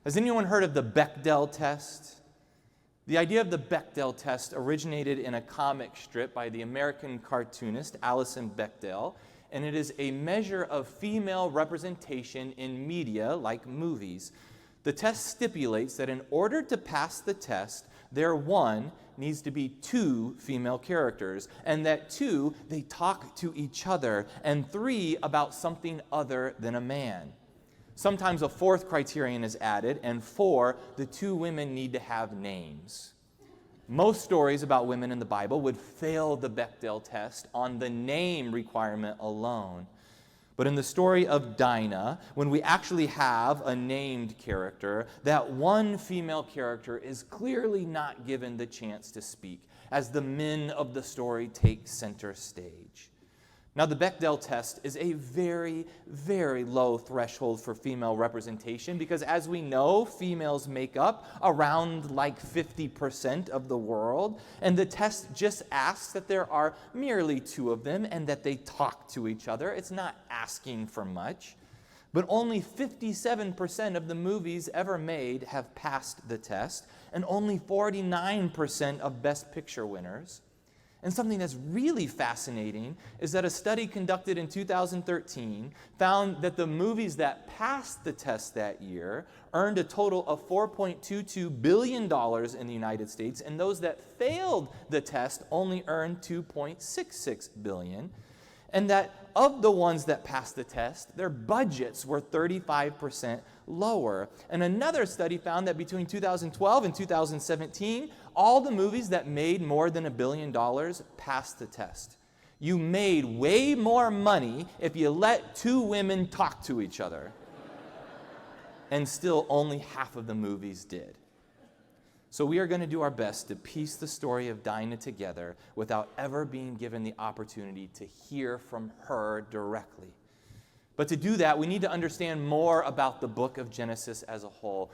Has anyone heard of the Bechdel test? The idea of the Bechdel test originated in a comic strip by the American cartoonist Alison Bechdel, and it is a measure of female representation in media like movies. The test stipulates that in order to pass the test, there, one, needs to be two female characters, and that two, they talk to each other, and three, about something other than a man. Sometimes a fourth criterion is added, and four, the two women need to have names. Most stories about women in the Bible would fail the Bechdel test on the name requirement alone. But in the story of Dinah, when we actually have a named character, that one female character is clearly not given the chance to speak, as the men of the story take center stage. Now, the Bechdel test is a very, very low threshold for female representation because, as we know, females make up around like 50% of the world, and the test just asks that there are merely two of them and that they talk to each other. It's not asking for much. But only 57% of the movies ever made have passed the test, and only 49% of Best Picture winners. And something that's really fascinating is that a study conducted in 2013 found that the movies that passed the test that year earned a total of $4.22 billion in the United States, and those that failed the test only earned $2.66 billion. And that of the ones that passed the test, their budgets were 35% lower. And another study found that between 2012 and 2017, all the movies that made more than $1 billion passed the test. You made way more money if you let two women talk to each other. And still only half of the movies did. So we are going to do our best to piece the story of Dinah together without ever being given the opportunity to hear from her directly. But to do that, we need to understand more about the book of Genesis as a whole.